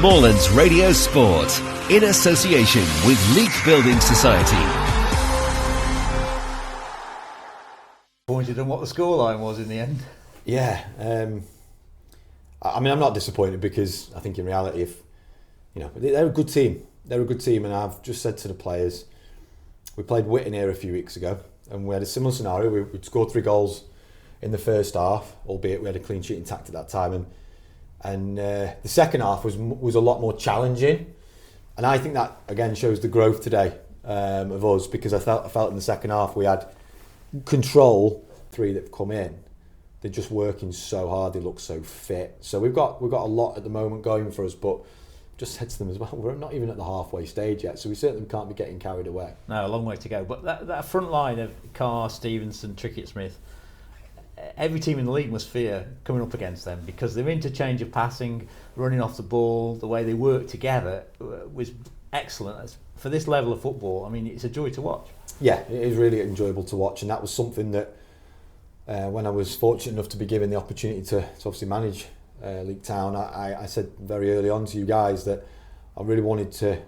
Moorlands Radio Sport, in association with Leek Building Society. Disappointed on what the scoreline was in the end. Yeah, I mean, I'm not disappointed because I think in reality, if they're a good team. They're a good team, and I've just said to the players, we played Whitton here a few weeks ago, and we had a similar scenario. We'd scored 3 goals in the first half, albeit we had a clean sheet intact at that time, and the second half was a lot more challenging, and I think that again shows the growth today of us, because I felt in the second half we had control. 3 that have come in, they're just working so hard, they look so fit. So we've got a lot at the moment going for us, but just said to them as well, we're not even at the halfway stage yet, so we certainly can't be getting carried away. No, a long way to go. But that front line of Carr, Stevenson, Trickett-Smith, every team in the league must fear coming up against them, because their interchange of passing, running off the ball, the way they work together was excellent. For this level of football, I mean, it's a joy to watch. Yeah, it is really enjoyable to watch, and that was something that when I was fortunate enough to be given the opportunity to obviously manage Leek Town, I said very early on to you guys that I really wanted to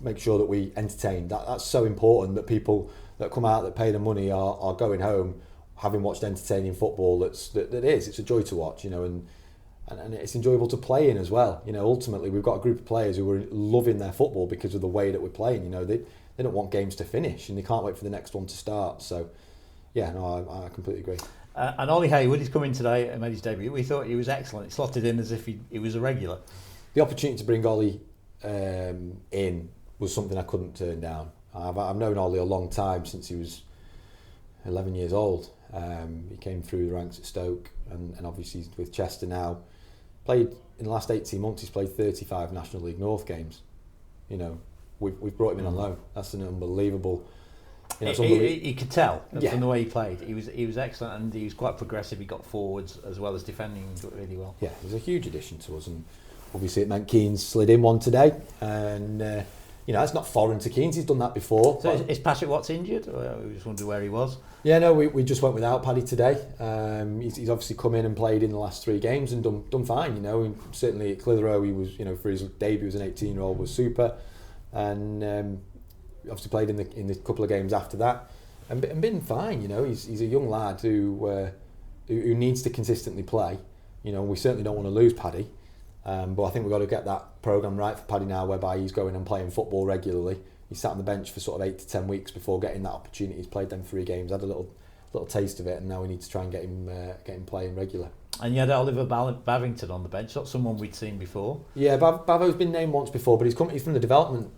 make sure that we entertained. That's so important, that people that come out that pay the money are going home having watched entertaining football. It's a joy to watch, and it's enjoyable to play in as well. Ultimately we've got a group of players who are loving their football because of the way that we're playing. They don't want games to finish, and they can't wait for the next one to start. So yeah, no, I completely agree. And Ollie Hayward, he's come in today and made his debut. We thought he was excellent. He slotted in as if he was a regular. The opportunity to bring Ollie in was something I couldn't turn down. I've known Ollie a long time, since he was 11 years old. He came through the ranks at Stoke, and obviously he's with Chester now. Played in the last 18 months, he's played 35 National League North games. We've brought him in on loan. That's an unbelievable. He could tell from the way he played. He was excellent, and he was quite progressive. He got forwards as well as defending really well. Yeah, it was a huge addition to us, and obviously it meant Keane's slid in one today, and it's not foreign to Keane's. He's done that before. So is Patrick Watts injured? We just wondered where he was. Yeah, no, we just went without Paddy today. He's obviously come in and played in the last 3 games and done fine. Certainly at Clitheroe, he was for his debut as an 18-year-old was super, and obviously played in the couple of games after that, and been fine. He's a young lad who needs to consistently play. We certainly don't want to lose Paddy, but I think we've got to get that programme right for Paddy now, whereby he's going and playing football regularly. He sat on the bench for sort of 8 to 10 weeks before getting that opportunity. He's played them 3 games, had a little taste of it, and now we need to try and get him playing regular. And you had Oliver Bavington on the bench, not someone we'd seen before. Yeah, Bavo's been named once before, but he's from the development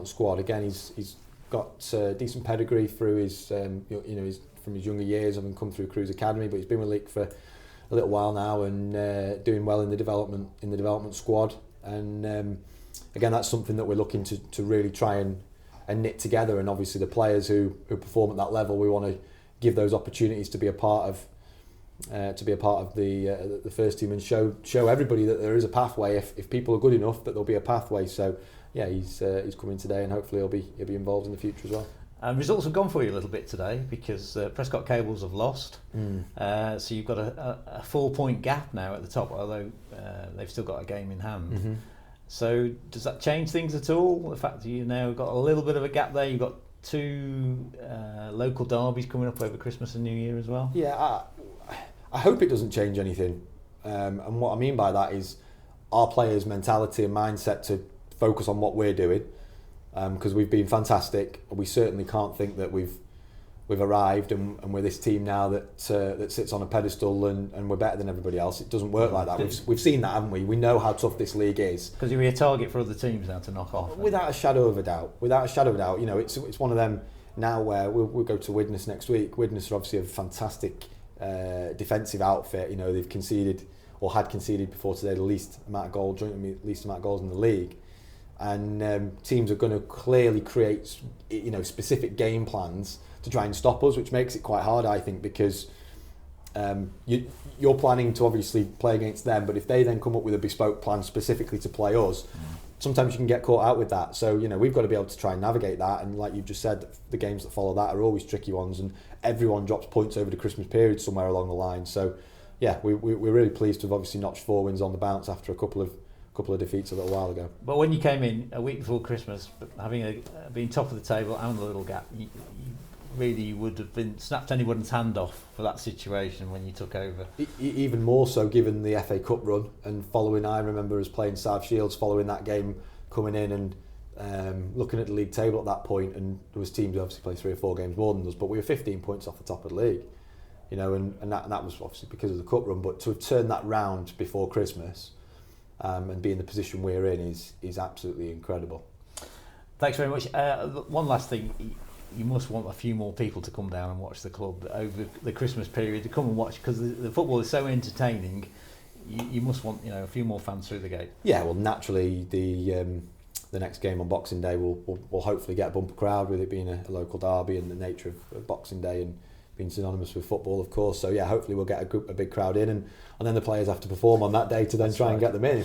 squad. Again, he's got decent pedigree through his from his younger years, having come through Cruise Academy, but he's been with Leek for a little while now, and doing well in the development squad. And again, that's something that we're looking to really try and knit together. And obviously the players who perform at that level, we want to give those opportunities to be a part of the first team, and show everybody that there is a pathway. If people are good enough, that there'll be a pathway. So yeah, he's coming today, and hopefully he'll be involved in the future as well. Results have gone for you a little bit today, because Prescott Cables have lost. So you've got a 4-point gap now at the top, although they've still got a game in hand. Mm-hmm. So does that change things at all? The fact that you've now got a little bit of a gap there, you've got 2 local derbies coming up over Christmas and New Year as well. Yeah, I hope it doesn't change anything, and what I mean by that is our players' mentality and mindset to focus on what we're doing, because we've been fantastic. We certainly can't think that we've arrived and we're this team now that sits on a pedestal and we're better than everybody else. It doesn't work like that. We've seen that, haven't we? We know how tough this league is. Because you're a target for other teams now to knock off. Without a shadow of a doubt. It's one of them now where we'll go to Widnes next week. Widnes are obviously a fantastic defensive outfit. They've conceded, or had conceded before today, the least amount of goals in the league, and teams are going to clearly create specific game plans to try and stop us, which makes it quite hard, I think, because you're planning to obviously play against them, but if they then come up with a bespoke plan specifically to play us, sometimes you can get caught out with that. So we've got to be able to try and navigate that, and like you've just said, the games that follow that are always tricky ones, and everyone drops points over the Christmas period somewhere along the line. So yeah, we're really pleased to have obviously notched 4 wins on the bounce after a couple of couple of defeats a little while ago. But when you came in a week before Christmas, having been top of the table and the little gap, you really would have been snapped anyone's hand off for that situation when you took over. Even more so given the FA Cup run and following. I remember us playing South Shields following that game, coming in and looking at the league table at that point, and there was teams who obviously played 3 or 4 games more than us, but we were 15 points off the top of the league, you know, and that was obviously because of the cup run. But to have turned that round before Christmas and be in the position we're in is absolutely incredible. Thanks very much. One last thing. You must want a few more people to come down and watch the club over the Christmas period, to come and watch, because the football is so entertaining. You must want, a few more fans through the gate. Yeah, well, naturally the next game on Boxing Day will hopefully get a bumper crowd, with it being a local derby and the nature of Boxing Day and being synonymous with football, of course. So yeah, hopefully we'll get a big crowd in, and then the players have to perform on that day to then That's try right. and get them in.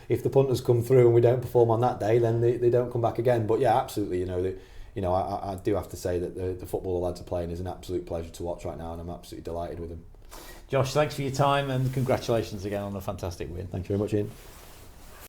If the punters come through and we don't perform on that day, then they don't come back again. But yeah, absolutely, I do have to say that the football the lads are playing is an absolute pleasure to watch right now, and I'm absolutely delighted with them. Josh, thanks for your time and congratulations again on a fantastic win. Thank you very much, Ian.